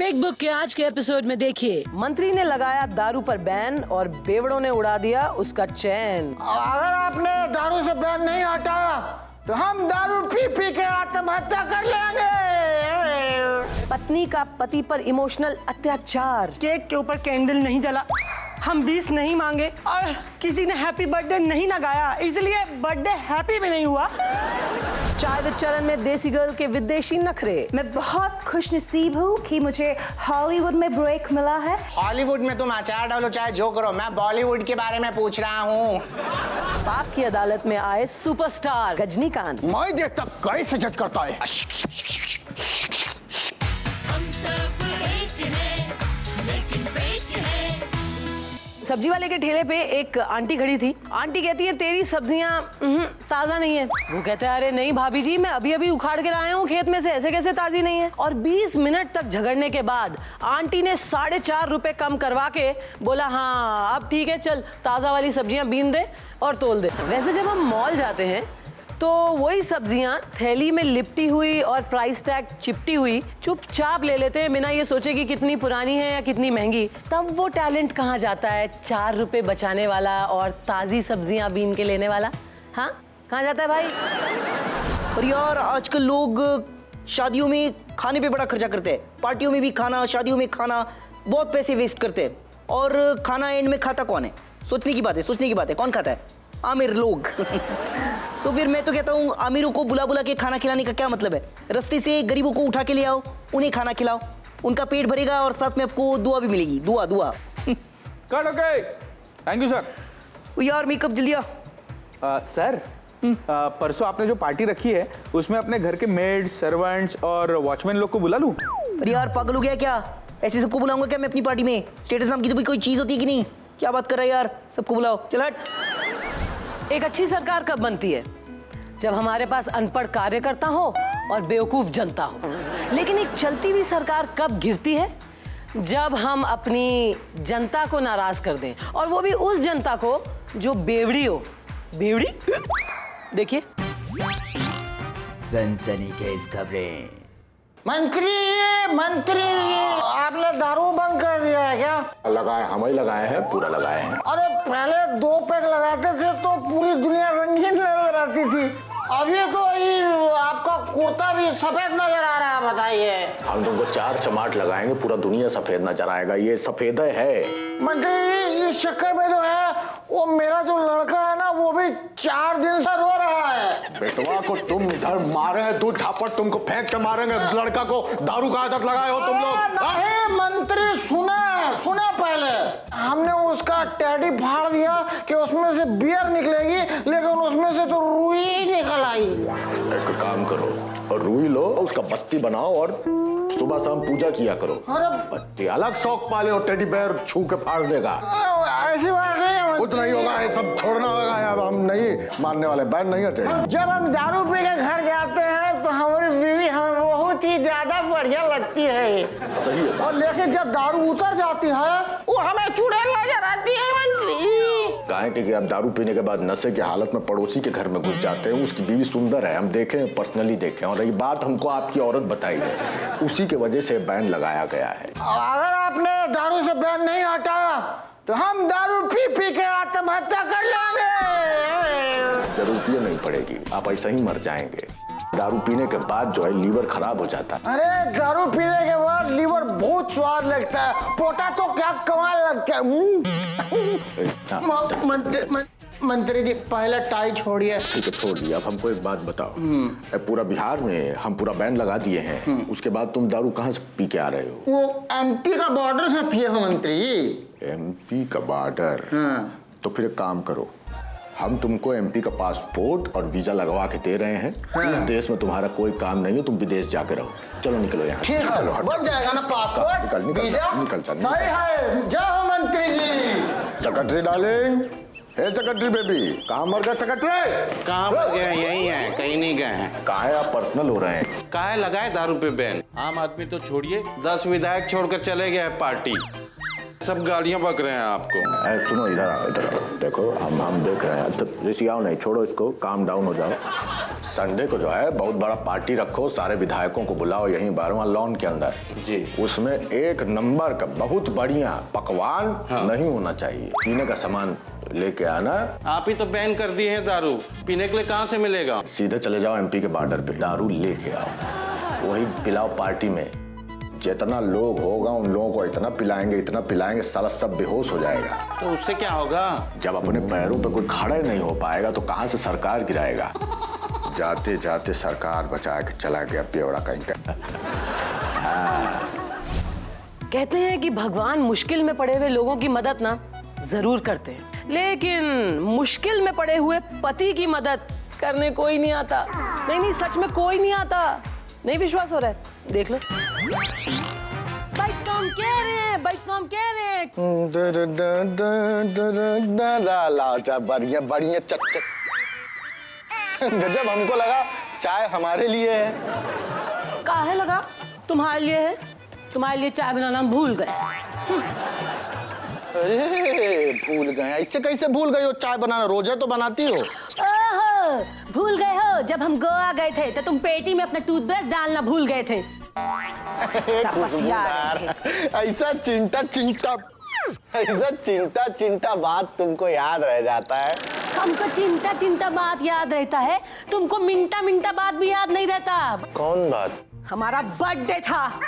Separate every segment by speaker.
Speaker 1: Fake book के आज के एपिसोड में देखिए, मंत्री ने लगाया दारू पर बैन और बेवड़ों ने उड़ा दिया उसका चैन।
Speaker 2: अगर आपने दारू से बैन नहीं हटाया तो हम दारू पी पी के आत्महत्या कर लेंगे।
Speaker 1: पत्नी का पति पर इमोशनल अत्याचार।
Speaker 3: केक के ऊपर कैंडल नहीं जला, हम 20 नहीं मांगे और किसी ने हैप्पी बर्थडे नहीं ना गाया, इसलिए बर्थडे हैप्पी भी नहीं हुआ।
Speaker 1: चाय विद चरण में देसी गर्ल के विदेशी नखरे।
Speaker 4: मैं बहुत खुशनसीब हूँ कि मुझे हॉलीवुड में ब्रेक मिला है।
Speaker 2: हॉलीवुड में तुम अचार डालो चाहे जो करो, मैं बॉलीवुड के बारे में पूछ रहा हूँ।
Speaker 1: पाप की अदालत में आए सुपरस्टार रजनीकांत।
Speaker 2: मैं देखता कैसे जज करता है।
Speaker 1: सब्जी वाले के ठेले पे एक आंटी खड़ी थी। आंटी कहती है तेरी सब्जियां ताजा नहीं है। वो कहता है अरे नहीं भाभी जी, मैं अभी अभी उखाड़ के लाया हूँ खेत में से, ऐसे कैसे ताजी नहीं है। और 20 मिनट तक झगड़ने के बाद आंटी ने 4.5 रुपए कम करवा के बोला हाँ अब ठीक है, चल ताजा वाली सब्जियां बीन दे और तोल दे। वैसे जब हम मॉल जाते हैं तो वही सब्जियां थैली में लिपटी हुई और प्राइस टैग चिपटी हुई चुपचाप ले लेते हैं, बिना ये सोचे कि कितनी पुरानी है या कितनी महंगी। तब वो टैलेंट कहाँ जाता है 4 रुपए बचाने वाला और ताजी सब्जियां बीन के लेने वाला? हाँ, कहाँ जाता है भाई?
Speaker 5: और यार आजकल लोग शादियों में खाने पे बड़ा खर्चा करते हैं, पार्टियों में भी खाना, शादियों में खाना, बहुत पैसे वेस्ट करते हैं। और खाना एंड में खाता कौन है? सोचने की बात है, कौन खाता है? आमिर लोग। तो फिर मैं तो कहता हूँ आमिरों को बुला बुला के खाना खिलाने का क्या मतलब है? रास्ते से गरीबों को उठा के ले आओ, उन्हें खाना खिलाओ, उनका पेट भरेगा और साथ में आपको दुआ भी मिलेगी। दुआ
Speaker 6: cut okay, thank you sir.
Speaker 5: यार मेकअप जल्दी आ।
Speaker 6: सर परसों आपने जो पार्टी रखी है उसमें अपने घर के मेड, सर्वेंट्स और वॉचमैन लोग को बुला लूं?
Speaker 5: अरे यार पागल हो गया क्या? ऐसे सबको बुलाऊंगा क्या मैं अपनी पार्टी में? स्टेटस नाम की तो कोई चीज होती है कि नहीं? क्या बात कर रहा है यार, सबको बुलाओ, चल हट।
Speaker 1: एक अच्छी सरकार कब बनती है? जब हमारे पास अनपढ़ कार्यकर्ता हो और बेवकूफ जनता हो। लेकिन एक चलती हुई सरकार कब गिरती है? जब हम अपनी जनता को नाराज कर दें, और वो भी उस जनता को जो बेवड़ी हो। बेवड़ी? देखिए
Speaker 7: सनसनीखेज खबरें।
Speaker 2: मंत्री आपने दारू बंद कर दिया है क्या?
Speaker 8: लगाए, हम ही लगाए हैं, पूरा लगाए हैं।
Speaker 2: अरे पहले 2 पैक लगाते थे तो पूरी दुनिया रंगीन नजर आती थी, अभी तो ये आपका कुर्ता भी सफेद नजर आ रहा है। बताइए।
Speaker 8: हम तुमको 4 चमाट लगाएंगे, पूरा दुनिया सफेद नजर आएगा। ये सफेद है।
Speaker 2: मंत्री इस चक्कर में जो है वो मेरा जो लड़का है ना, वो भी 4 दिन से रो रहा है।
Speaker 8: बेटवा को तुम इधर मारे हैं, 2 झापड़ तुमको फेंक के मारेंगे। लड़का को दारू का आदत लगाए हो तुम लोग।
Speaker 2: नहीं मंत्री, सुना पहले। हमने उसका टेडी फाड़ दिया कि उसमें से बियर निकलेगी, लेकिन उसमें से तो रुई निकल आई।
Speaker 8: एक काम करो और रुई लो, उसका बत्ती बनाओ और सुबह शाम पूजा किया करो।
Speaker 2: अरे
Speaker 8: बत्ती अलग शौक पाले और टेडी बेयर छू के फाड़ देगा।
Speaker 2: ऐसी बात नहीं है।
Speaker 8: कुछ नहीं होगा, ये सब छोड़ना होगा। अब हम नहीं मानने वाले, बैन नहीं हटे।
Speaker 2: जब हम दारू पी के घर जाते हैं तो हमारी बीवी हमें बहुत ही ज्यादा बढ़िया लगती है।
Speaker 8: सही है।
Speaker 2: और लेकिन जब दारू उतर जाती है वो हमें चुड़ैल नजर आती है मंत्री।
Speaker 8: काहे कि आप दारू पीने के बाद नशे की हालत में पड़ोसी के घर में घुस जाते हैं, उसकी बीवी सुंदर है, हम देखे, पर्सनली देखे, और ये बात हमको आपकी औरत बताई है, उसी की वजह से बैन लगाया गया है।
Speaker 2: अगर आपने दारू से बैन नहीं हटाया तो हम दारू पी पी के आत्महत्या कर लेंगे।
Speaker 8: जरूरत ये नहीं पड़ेगी, आप ऐसा ही मर जाएंगे। दारू पीने के बाद जो है लीवर खराब हो जाता है।
Speaker 2: अरे दारू पीने के बाद लीवर बहुत स्वाद लगता है, पोटा तो क्या कमाल लगता है। मंत्री जी पहले टाई छोड़िए।
Speaker 8: ठीक है, छोड़ दिया। अब हमको एक बात बताओ, पूरा बिहार में हम पूरा बैन लगा दिए हैं, उसके बाद तुम दारू कहाँ से पी के आ रहे हो?
Speaker 2: वो एमपी का बॉर्डर से पिए हो मंत्री।
Speaker 8: एमपी का बॉर्डर? तो फिर एक काम करो, हम तुमको एमपी का पासपोर्ट और वीजा लगवा के दे रहे हैं। इस देश में तुम्हारा कोई काम नहीं है, तुम विदेश जाके रहो। चलो निकलो यहाँ।
Speaker 2: ठीक है, बन जाएगा ना पासपोर्ट,
Speaker 8: निकल।
Speaker 2: सही है। जय मंत्री जी।
Speaker 8: सेक्रेटरी डार्लिंग, हे सेक्रेटरी बेबी, कहाँ मर गए सेक्रेटरी?
Speaker 9: कहाँ मर गए? यही है, कहीं नहीं गए हैं।
Speaker 8: कहाँ है आप पर्सनल हो रहे हैं?
Speaker 9: काहे लगाए दारू पे बैन? आम आदमी तो छोड़िए, 10 विधायक छोड़कर चले गए पार्टी। सब गालियां बक रहे हैं आपको।
Speaker 8: सुनो, इधर आओ, इधर आओ। देखो हम देख रहे हैं। तो ऋषियाओ नहीं, छोड़ो इसको, काम डाउन हो जाओ। संडे को जो है बहुत बड़ा पार्टी रखो, सारे विधायकों को बुलाओ यहीं 12वां लॉन के अंदर
Speaker 9: जी।
Speaker 8: उसमें एक नंबर का बहुत बढ़िया पकवान नहीं होना चाहिए, पीने का सामान लेके आना।
Speaker 9: आप ही तो बैन कर दिए हैं दारू, पीने के लिए कहाँ से मिलेगा?
Speaker 8: सीधे चले जाओ एमपी के बॉर्डर पे, दारू लेके आओ, वही पिलाओ पार्टी में। जितना लोग होगा उन लोगों को इतना पिलाएंगे साला सब बेहोश हो जाएगा।
Speaker 9: तो उससे क्या होगा?
Speaker 8: जब अपने पैरों पे कोई खड़े नहीं हो पाएगा तो कहां से सरकार गिराएगा। जाते जाते सरकार बचा के चला गया पेवड़ा कहीं का।
Speaker 1: कहते हैं कि भगवान मुश्किल में पड़े हुए लोगों की मदद ना जरूर करते हैं, लेकिन मुश्किल में पड़े हुए पति की मदद करने कोई नहीं आता। नहीं, सच में कोई नहीं आता। नहीं विश्वास हो रहा है? देख लो। भाई तुम कह रहे हैं,
Speaker 2: बढ़िया बढ़िया चक गजब। हमको लगा चाय हमारे लिए है।
Speaker 1: काहे लगा तुम्हारे लिए है? तुम्हारे लिए चाय बनाना हम भूल गए।
Speaker 2: अरे भूल गए? ऐसे कैसे भूल गए हो? चाय बनाना रोजे तो बनाती हो।
Speaker 1: ओहो, भूल गए हो? जब हम गोवा गए थे तो तुम पेटी में अपना टूथब्रश डालना भूल गए थे।
Speaker 2: ऐसा चिंटा बात तुमको याद रह जाता है।
Speaker 1: हमको चिंता बात याद रहता है, तुमको मिंटा बात भी याद नहीं रहता।
Speaker 2: कौन बात?
Speaker 1: हमारा बर्थडे था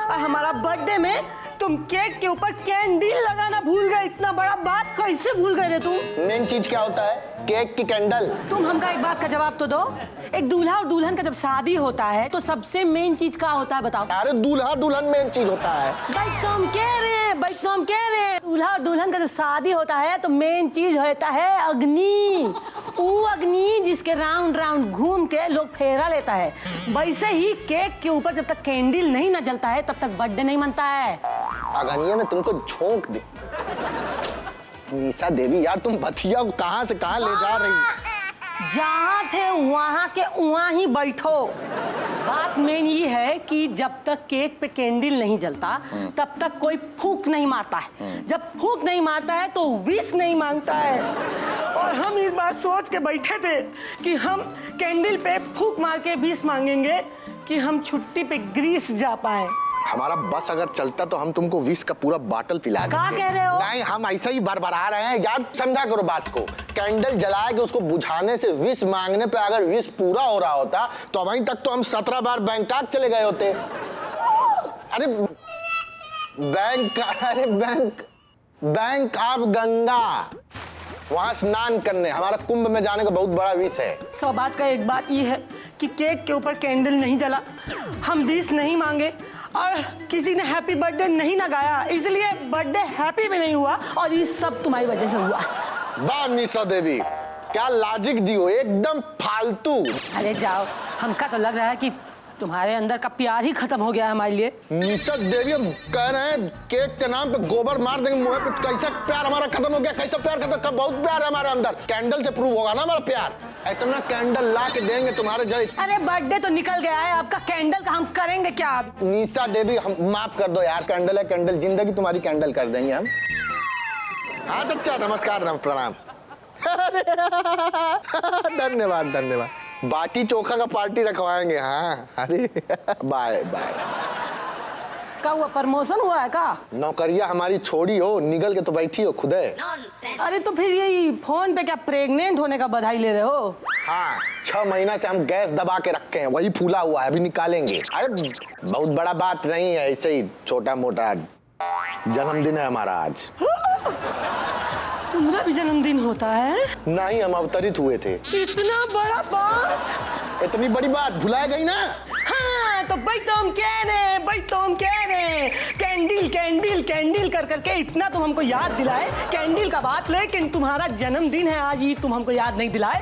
Speaker 1: और हमारा बर्थडे में तुम केक के ऊपर कैंडल लगाना भूल गए। इतना बड़ा बात कैसे भूल गए रे तुम?
Speaker 2: मेन चीज क्या होता है? केक की कैंडल।
Speaker 1: तुम हमका एक बात का जवाब तो दो। एक दूल्हा और दुल्हन का जब शादी होता है तो सबसे मेन चीज क्या होता है बताओ?
Speaker 2: अरे दूल्हा दुल्हन मेन चीज होता है।
Speaker 1: भाई तुम कह रहे हैं दूल्हा और दुल्हन का जब शादी होता है तो मेन चीज होता है अग्नि। वो अग्नि जिसके राउंड राउंड घूम के लोग फेरा लेता है। वैसे ही केक के ऊपर जब तक कैंडल नहीं न जलता है तब तक बर्थडे नहीं मनता है।
Speaker 2: अगनिया में तुमको झोंक दे। निशा देवी यार, तुम बथिया को कहां से कहां ले जा रही?
Speaker 1: जहाँ थे वहाँ के वहाँ ही बैठो। बात मेन ये है कि जब तक केक पे कैंडल नहीं जलता तब तक कोई फूंक नहीं मारता है। जब फूंक नहीं मारता है तो विश नहीं मांगता है। और हम इस बार सोच के बैठे थे कि हम कैंडल पे फूंक मार के विश मांगेंगे कि हम छुट्टी पे ग्रीस जा पाए।
Speaker 2: हमारा बस अगर चलता तो हम तुमको विष का पूरा बॉटल पिला देते।
Speaker 1: क्या कह रहे हो?
Speaker 2: नहीं, हम ऐसा ही बरबरा रहे हैं यार, समझा करो बात को। कैंडल जला के उसको बुझाने से विष मांगने पे अगर विष पूरा हो रहा होता तो अभी तक तो हम 17 बार बैंकॉक चले गए होते। अरे बैंक ऑफ गंगा, वहां स्नान करने, हमारा कुंभ में जाने का बहुत बड़ा विष है।
Speaker 3: तो बात का एक बात ये है कि केक के ऊपर कैंडल नहीं जला, हम विश नहीं मांगे और किसी ने हैप्पी बर्थडे नहीं ना गाया, इसलिए बर्थडे हैप्पी भी नहीं हुआ और ये सब तुम्हारी वजह से हुआ।
Speaker 2: वाह निशा देवी, क्या लॉजिक दी हो, एकदम फालतू।
Speaker 1: अरे जाओ, हमका तो लग रहा है कि तुम्हारे अंदर का प्यार ही खत्म हो गया है हमारे लिए।
Speaker 2: निशा देवी, हम कह रहे हैं केक के नाम पे गोबर मार देंगे मुंह पे। कैसा प्यार हमारा खत्म हो गया? कैसा प्यार खत्म? बहुत प्यार है हमारे अंदर। कैंडल से प्रूव होगा ना हमारा प्यार। इतना कैंडल ला के देंगे तुम्हारे जैसे।
Speaker 1: अरे बर्थडे तो निकल गया है, आपका कैंडल का हम करेंगे क्या अब?
Speaker 2: निशा देवी, हम माफ कर दो यार, कैंडल है कैंडल, जिंदगी तुम्हारी कैंडल कर देंगे हम। हाँ अच्छा, नमस्कार, प्रणाम। धन्यवाद। बाटी चोखा का पार्टी रखवाएंगे। हाँ, अरे बाय।
Speaker 1: क्या हुआ, प्रमोशन हुआ है का?
Speaker 2: नौकरिया हमारी छोड़ी हो, निगल के तो बैठी हो खुद है।
Speaker 1: अरे तो फिर यही फोन पे क्या प्रेग्नेंट होने का बधाई ले रहे हो?
Speaker 2: हाँ, 6 महीना से हम गैस दबा के रखे हैं, वही फूला हुआ है, अभी निकालेंगे। अरे बहुत बड़ा बात नहीं है, ऐसे ही छोटा मोटा जन्मदिन है हमारा आज।
Speaker 3: तुम्हारा भी जन्मदिन होता है?
Speaker 2: नहीं, हम अवतरित हुए थे।
Speaker 3: इतना बड़ा बात?
Speaker 2: इतनी बड़ी बात भुला गई ना?
Speaker 3: हाँ, तो भाई तो हम कह रहे हैं कैंडल कर करके इतना तुम हमको याद दिलाए कैंडल का बात, लेकिन तुम्हारा जन्मदिन है आज, ही तुम हमको याद नहीं दिलाए।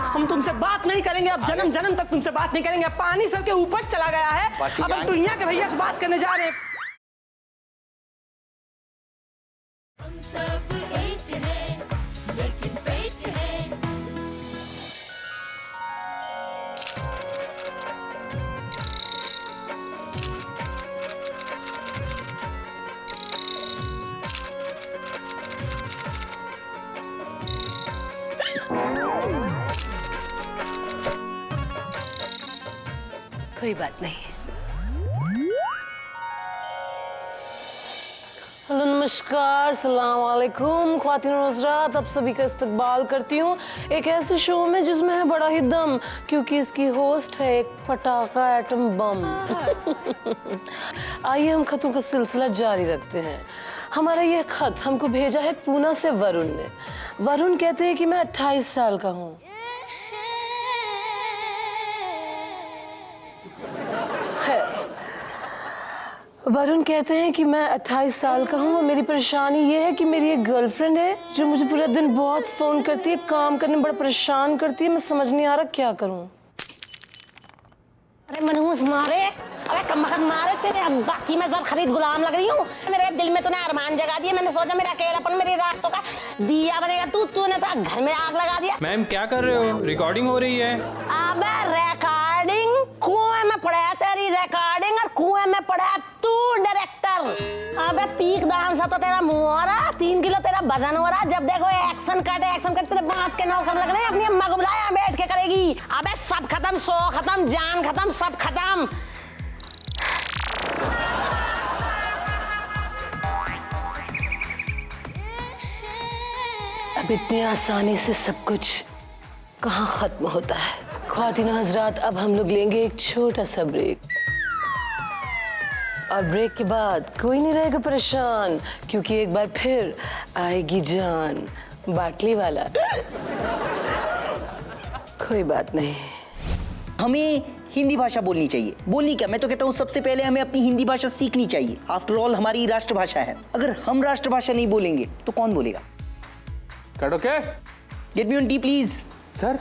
Speaker 3: हम तुमसे बात नहीं करेंगे अब, जन्म तक तुमसे बात नहीं करेंगे। पानी सर के ऊपर चला गया है, अब हम दुनिया के भैया से बात करने जा रहे हैं।
Speaker 1: कोई बात नहीं। हेलो, नमस्कार, सलाम वालेकुम, ख्वातीन और हज़रात, आप सभी का इस्तकबाल करती हूँ एक ऐसे शो में जिसमें है बड़ा ही दम, क्योंकि इसकी होस्ट है एक पटाखा एटम बम। आइए हम खतों का सिलसिला जारी रखते हैं। हमारा ये खत हमको भेजा है पूना से वरुण ने। वरुण कहते हैं कि मैं 28 साल का हूँ। वरुण कहते हैं कि मैं 28 साल का हूँ और मेरी परेशानी ये है कि मेरी एक गर्लफ्रेंड है जो मुझे पूरा दिन बहुत फोन करती है, काम करने में बड़ा परेशान करती है। मैं समझ नहीं आ रहा क्या करूँ।
Speaker 10: अरे मनहूस मारे, अरे कमबख्त मारे, तेरे अब्बा की मैं जर खरीद गुलाम लग रही हूँ। मेरे दिल में तूने अरमान जगा दिया। मैंने सोचा मेरा अकेलापन मेरी रातों का दिया बनेगा। तूने तो घर में आग लगा दिया।
Speaker 11: मैम क्या कर रहे हो? रिकॉर्डिंग हो रही है।
Speaker 10: अबे रिकॉर्डिंग कुएं में पड़ा है तेरी रिकॉर्डिंग, और कुएं में पड़ा है तू डायरेक्टर। अबे पीक डांस तो तेरा मुंह हो रहा, 3 किलो तेरा वजन हो रहा। जब देखो एक्शन कट तेरे बाप के नौकर लग रहे हैं। अपनी अम्मा को बुलाया, बैठ के करेगी। अबे सब खत्म, सो खत्म, जान खत्म, सब खत्म।
Speaker 1: अब इतनी आसानी से सब कुछ कहाँ खत्म होता है। ख्वातीन हजरात, अब हम लोग लेंगे एक छोटा सा ब्रेक, और ब्रेक के बाद कोई नहीं रहेगा परेशान, क्योंकि एक बार फिर आएगी जान बाटली वाला। कोई बात नहीं।
Speaker 5: हमें हिंदी भाषा बोलनी चाहिए। बोलनी क्या, मैं तो कहता हूँ सबसे पहले हमें अपनी हिंदी भाषा सीखनी चाहिए। आफ्टर ऑल हमारी राष्ट्रभाषा है। अगर हम राष्ट्रभाषा नहीं बोलेंगे तो कौन बोलेगा?
Speaker 6: Cut okay?
Speaker 5: Get me on T please.
Speaker 6: Sir,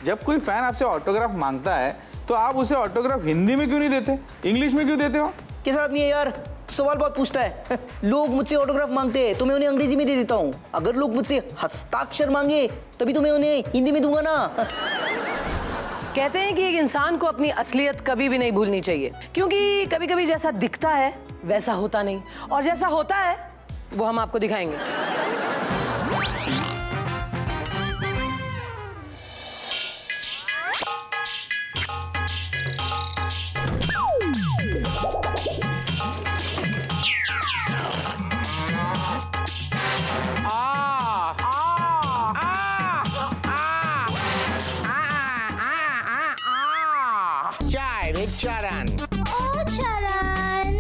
Speaker 6: जब कोई फैन आपसे ऑटोग्राफ मांगता है तो आप उसे ऑटोग्राफ हिंदी में क्यों नहीं देते, इंग्लिश में क्यों देते हो?
Speaker 5: कैसा आदमी है यार, सवाल बहुत पूछता है। लोग मुझसे ऑटोग्राफ मांगते हैं तो मैं उन्हें अंग्रेजी में दे देता हूँ। अगर लोग मुझसे हस्ताक्षर मांगे तभी तो मैं उन्हें हिंदी में दूंगा ना।
Speaker 1: कहते हैं कि एक इंसान को अपनी असलियत कभी भी नहीं भूलनी चाहिए, क्योंकि कभी कभी जैसा दिखता है वैसा होता नहीं, और जैसा होता है वो हम आपको दिखाएंगे।
Speaker 2: चाय विद चरण।
Speaker 12: ओ चरण।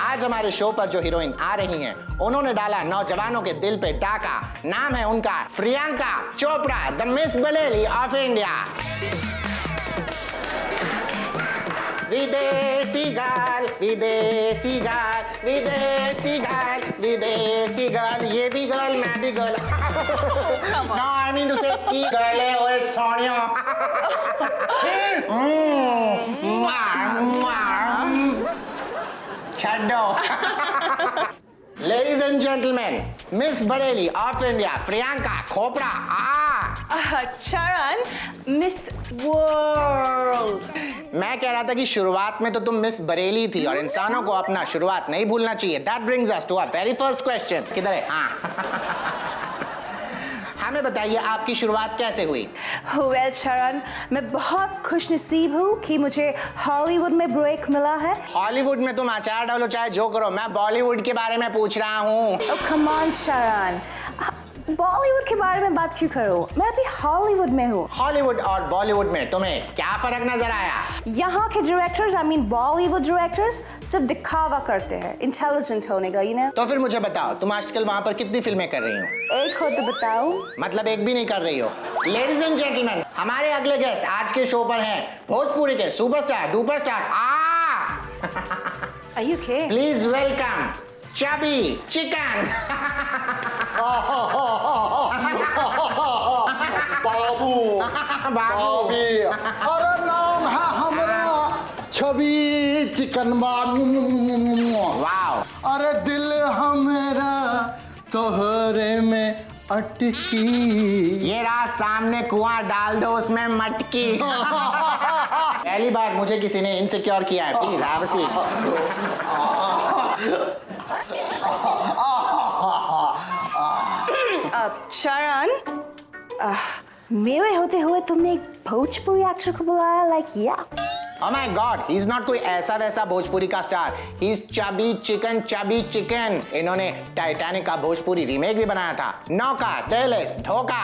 Speaker 2: आज हमारे शो पर जो हीरोइन आ रही हैं, उन्होंने डाला नौजवानों के दिल पे डाका। नाम है उनका Priyanka Chopra, the miss Bareilly of India. विदेशी गाल, विदेशी गाल, विदेशी गाल, विदेशी गाल, ये भी गर्ल, मैं भी girl. No, I mean to say की गर्ल है ओए सोनियो। छड्डो। Ladies and gentlemen, Miss Bareilly of India, Priyanka Chopra.
Speaker 4: चरण, मिस वर्ल्ड।
Speaker 2: मैं कह रहा था कि शुरुआत में तो तुम मिस बरेली थी, और इंसानों को अपना शुरुआत नहीं भूलना चाहिए। That brings us to our very first question. किधर है? हाँ। हमें बताइए आपकी शुरुआत कैसे हुई?
Speaker 4: वेल चरण, मैं बहुत खुशनसीब हूँ कि मुझे हॉलीवुड में ब्रेक मिला है।
Speaker 2: हॉलीवुड में तुम अचार डालो चाहे जो करो, मैं बॉलीवुड के बारे में पूछ रहा हूँ।
Speaker 4: कम ऑन चरण, बॉलीवुड के बारे में बात क्यों करूं? मैं अभी हॉलीवुड में हूँ।
Speaker 2: हॉलीवुड और बॉलीवुड में तुम्हें क्या फर्क नजर आया?
Speaker 4: यहाँ के directors, I mean Bollywood directors, सिर्फ दिखावा करते हैं इंटेलिजेंट होने का, you know?
Speaker 2: तो फिर मुझे बताओ, तुम आजकल वहाँ पर कितनी फिल्में कर रही हो?
Speaker 4: एक हो तो बताओ।
Speaker 2: मतलब एक भी नहीं कर रही हो? लेडीज एंड जेंटलमैन, हमारे अगले गेस्ट आज के शो पर हैं भोजपुरी के superstar duperstar
Speaker 4: Are you okay?
Speaker 2: Please welcome chubby chicken.
Speaker 8: बाबू
Speaker 2: बाबू।
Speaker 8: अरे नाम है हमारा छवि चिकन बाबू।
Speaker 2: वाओ।
Speaker 8: अरे दिल हमारा तोहरे में अटकी।
Speaker 2: ये रहा सामने कुआं, डाल दो उसमें मटकी। पहली बार मुझे किसी ने इनसिक्योर किया है। Please have a seat.
Speaker 4: चरण, मेरे होते हुए तुमने एक भोजपुरी एक्टर को बुलाया लाइक या
Speaker 2: Oh my God, he's not कोई ऐसा वैसा भोजपुरी का स्टार. He's chubby chicken. इन्होंने टाइटैनिक का भोजपुरी रीमेक भी बनाया था. नौका, तेलेस, धोखा.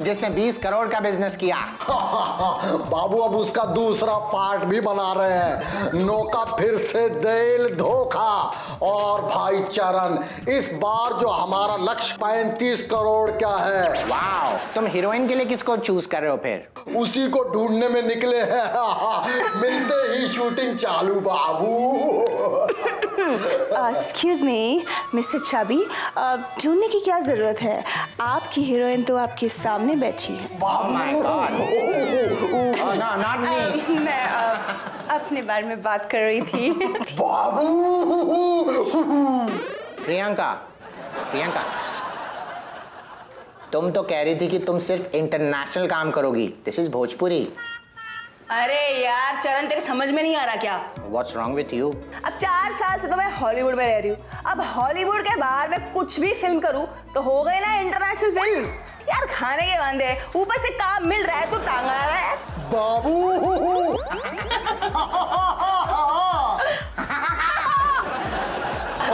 Speaker 2: जिसने 20 करोड़ का बिजनेस किया.
Speaker 8: बाबू अब उसका दूसरा पार्ट भी बना रहे हैं. नौका फिर से दिल धोखा. और भाई चरण, इस बार जो हमारा लक्ष्य 35 करोड़ का है.
Speaker 2: वाओ, तुम हीरोइन के लिए किसको चूज कर रहे हो फिर?
Speaker 8: उसी को ढूंढने में निकले हैं. मिलते ही शूटिंग चालू बाबू.
Speaker 4: एक्सक्यूज मी मिस्टर चबी, ढूंढने की क्या जरूरत है? आपकी हीरोइन तो आपके सामने बैठी है.
Speaker 2: Oh my God. Oh, no, not me.
Speaker 4: मैं अपने बारे में बात कर रही थी.
Speaker 8: बाबू
Speaker 2: प्रियंका, तुम तो कह रही थी कि तुम सिर्फ इंटरनेशनल काम करोगी. This is Bhojpuri.
Speaker 4: अरे यार चरण, तेरे समझ में नहीं आ रहा क्या?
Speaker 2: What's wrong with you?
Speaker 4: अब 4 साल से तो मैं हॉलीवुड में रह रही हूँ. अब हॉलीवुड के बाहर मैं कुछ भी फिल्म करूँ तो हो गई ना इंटरनेशनल फिल्म. यार खाने के बंदे, ऊपर से काम मिल रहा है तो टांग आ रहा है.
Speaker 8: बाबू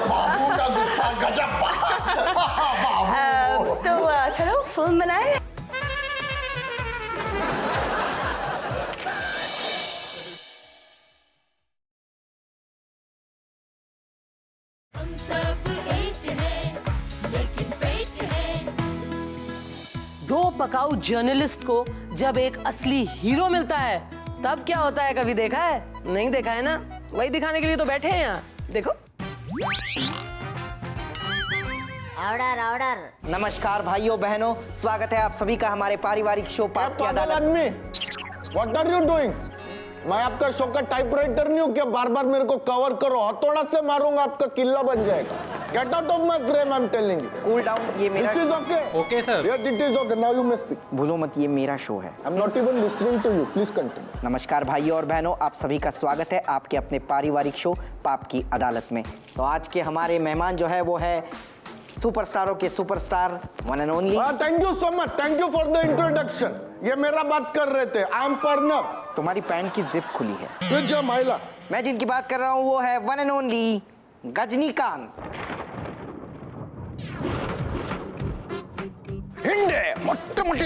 Speaker 8: बाबू का गुस्सा गजब.
Speaker 4: तो चलो फिल्म बनाए.
Speaker 1: दो पकाऊ जर्नलिस्ट को जब एक असली हीरो मिलता है तब क्या होता है, कभी देखा है? नहीं देखा है ना? वही दिखाने के लिए तो बैठे हैं यहाँ. देखो.
Speaker 10: ऑर्डर.
Speaker 5: नमस्कार भाइयों बहनों, स्वागत है आप सभी का हमारे पारिवारिक शो पाप की अदालत में.
Speaker 2: What are you doing? मैं आपका शो का टाइपराइटर नहीं हूँ क्या? बार बार मेरे को कवर करो. हथौड़ा से मारूंगा, आपका किल्ला बन जाएगा. Get out of my frame, I'm telling you.
Speaker 5: Cool down. ये मेरा
Speaker 2: It is okay.
Speaker 11: Okay, sir.
Speaker 2: Yes, it is okay. Now you may speak.
Speaker 5: भूलो मत, ये मेरा शो है.
Speaker 2: I'm not even listening to you. Please continue.
Speaker 5: नमस्कार भाइयों और बहनों, आप सभी का स्वागत है आपके अपने पारिवारिक शो पाप की अदालत में. तो आज के हमारे मेहमान जो है वो है सुपरस्टारों के superstar, one and only.
Speaker 2: Thank you so much. Thank you for the introduction. ये मेरा बात कर रहे थे. I am Parnab.
Speaker 5: तुम्हारी पैंट की जिप खुली है.
Speaker 2: विजय महिला.
Speaker 5: मैं जिनकी बात कर रहा हूँ वो है वन एंड ओनली गजनीकांत.
Speaker 8: हिंडे मोटे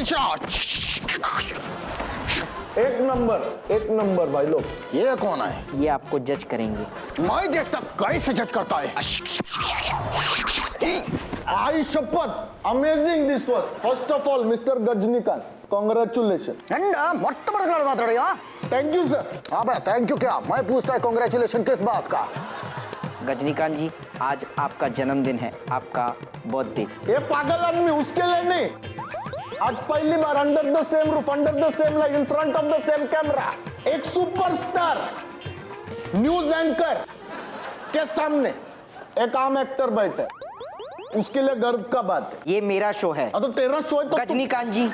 Speaker 2: एक नंबर भाई लोग.
Speaker 8: ये कौन है?
Speaker 5: ये आपको जज करेंगे.
Speaker 8: मैं देखता कैसे जज करता है.
Speaker 2: आई शपथ, amazing this was. First of all mister Gajnikant, congratulation.
Speaker 8: मोटे बड़ा बात रही है.
Speaker 2: Thank you sir.
Speaker 8: अबे थैंक यू क्या? मैं पूछता है कांग्रेचुलेशन किस बात का?
Speaker 5: गजनीकांत जी, आज आपका जन्मदिन है, आपका बर्थडे.
Speaker 2: ये पागल आदमी, उसके लिए नहीं. आज पहली बार under the same roof, under the same light, in front of the same camera, एक सुपरस्टार न्यूज एंकर के सामने एक आम एक्टर बैठे, उसके लिए गर्व का बात है.
Speaker 5: ये मेरा शो है.
Speaker 2: तो तेरा शो है तो
Speaker 5: गजनीकांत जी,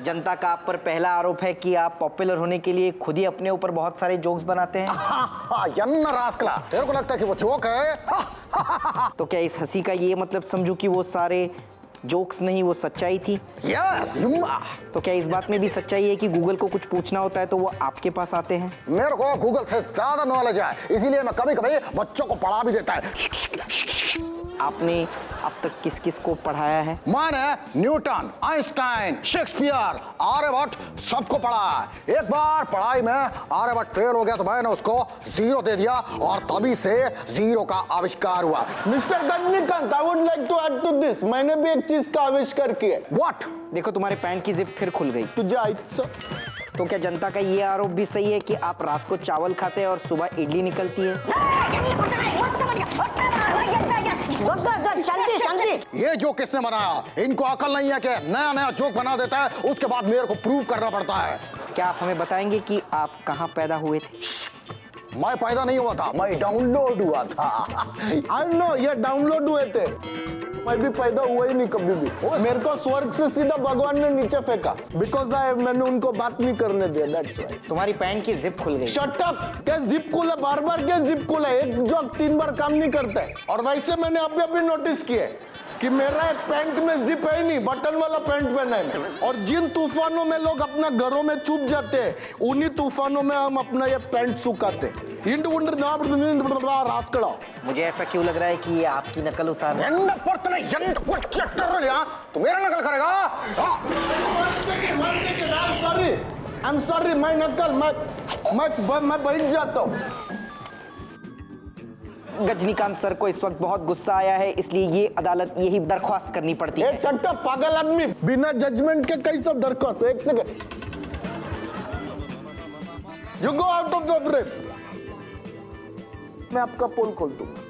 Speaker 5: जनता का आप पर पहला आरोप है कि आप पॉपुलर होने के लिए खुद ही अपने ऊपर बहुत सारे जोक्स बनाते हैं.
Speaker 8: रास्कला, तेरे को लगता है कि वो जोक है?
Speaker 5: तो क्या इस हंसी का ये मतलब समझूं कि वो सारे जोक्स नहीं, वो सच्चाई थी?
Speaker 8: यस.
Speaker 5: तो क्या इस बात में भी सच्चाई है कि गूगल को कुछ पूछना होता है तो वो आपके पास आते हैं?
Speaker 8: मेरे को गूगल से ज्यादा नॉलेज है, इसीलिए मैं कभी कभी बच्चों को पढ़ा भी देता है.
Speaker 5: आपने अब तक किस किस को पढ़ाया है?
Speaker 8: मैंने न्यूटन, आइंस्टाइन, शेक्सपियर, आर्यभट्ट सबको पढ़ा है. एक बार पढ़ाई में आर्यभट्ट फेल हो गया तो मैंने उसको 0 दे दिया और तभी से 0 का आविष्कार हुआ.
Speaker 2: Mister Gajnikant, I would like to add to this. मैंने भी एक चीज का आविष्कार किया.
Speaker 8: व्हाट?
Speaker 5: देखो तुम्हारे पैंट की जिप फिर खुल गई.
Speaker 2: तुझे आइट्स.
Speaker 5: तो क्या जनता का ये आरोप भी सही है कि आप रात को चावल खाते हैं और सुबह इडली निकलती है?
Speaker 10: शांति.
Speaker 8: ये जोक किसने बनाया? इनको अकल नहीं है कि नया नया जोक बना देता है, उसके बाद मेरे को प्रूव करना पड़ता है.
Speaker 5: क्या आप हमें बताएंगे कि आप कहाँ पैदा हुए थे?
Speaker 8: मैं पैदा नहीं हुआ था, मैं डाउनलोड हुआ था.
Speaker 2: आई नो, ये डाउनलोड हुए थे. मैं भी पैदा हुआ ही नहीं कभी भी. मेरे को स्वर्ग से सीधा भगवान ने नीचे फेंका. बिकॉज मैंने उनको बात नहीं करने दिया. That's why.
Speaker 5: तुम्हारी पैंट की जिप खुल गई.
Speaker 2: Shut up. क्या जिप खुला? बार बार क्या जिप खुला? एक जोक 3 बार काम नहीं करता है. और वैसे मैंने अभी अभी नोटिस किया कि मेरा एक पैंट में जिप है ही नहीं, बटन वाला पैंट पहना है। और जिन तूफानों में लोग अपना घरों में चुप जाते हैं, उन्हीं तूफानों में हम अपना ये पैंट सुखाते।
Speaker 5: मुझे ऐसा क्यों लग रहा है कि ये आपकी नकल उतार रहा है?
Speaker 2: तू मेरा नकल करेगा? आई एम सॉरी, मैं नकल मैं बैठ जाता हूँ।
Speaker 5: गजनीकांत सर को इस वक्त बहुत गुस्सा आया है, इसलिए ये अदालत यही दरख्वास्त करनी पड़ती है।
Speaker 2: चट्टा पागल आदमी, बिना जजमेंट के कैसा दरख्वास्त? एक second, you go out of the frame. मैं आपका पोल खोल दूंगा।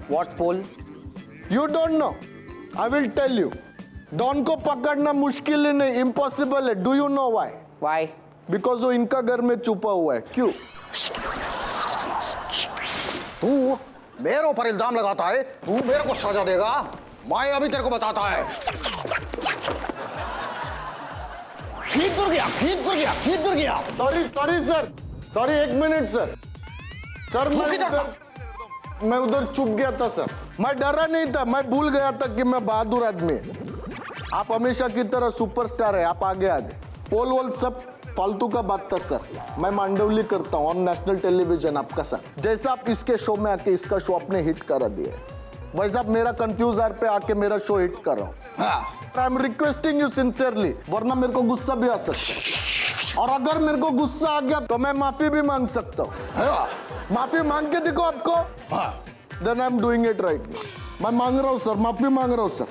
Speaker 5: व्हाट पोल?
Speaker 2: You don't know, I will tell you. Don को पकड़ना मुश्किल ही नहीं, इम्पॉसिबल है। Do you know why?
Speaker 5: Why?
Speaker 2: Because वो इनका घर में छुपा हुआ है। क्यों?
Speaker 8: तू मेरे ऊपर इल्जाम लगाता है, तू मेरे को सजा देगा, मैं अभी तेरे को बताता है। ठीक गिर गया।
Speaker 2: सॉरी सर, सॉरी, एक मिनट सर। सर मैं उधर चुप गया था सर। मैं डरा नहीं था, मैं भूल गया था कि मैं बहादुर आदमी। आप हमेशा की तरह सुपरस्टार है, आप आगे। पोल वोल सब फालतू का बात था सर। मैं मांडवली करता हूँ ऑन नेशनल टेलीविजन आपका सर। जैसा आप इसके शो में आके इसका शो आपने हिट करा दिया, वैसा आप मेरा कंफ्यूज आर पे आके मेरा शो हिट कर रहा हूँ। I am requesting you sincerely, वरना मेरे को गुस्सा भी आ सकता है। और अगर मेरे को गुस्सा आ गया तो मैं माफी भी मांग सकता हूँ। माफी मांग के देखो आपको। Then I am doing it right. मैं मांग रहा हूँ सर, माफी मांग रहा हूँ सर।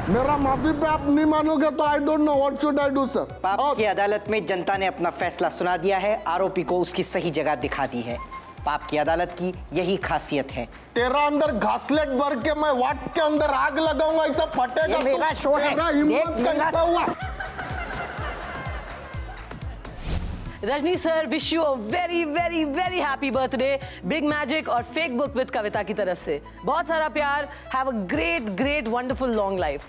Speaker 2: मेरा माफी पे आप नहीं मानोगे तो I don't know what should I do sir.
Speaker 5: पाप की अदालत में जनता ने अपना फैसला सुना दिया है, आरोपी को उसकी सही जगह दिखा दी है। पाप की अदालत की यही खासियत है।
Speaker 2: तेरा अंदर घासलेट भर के मैं वाट के अंदर आग लगाऊंगा, ऐसा फटेगा।
Speaker 5: ये मेरा शो है।
Speaker 2: तेरा हिम्मत कैसा हुआ?
Speaker 1: Rajni sir, wish you a very very very happy birthday big magic और फेक बुक विद कविता की तरफ से। बहुत सारा प्यार। Have a great great wonderful long life.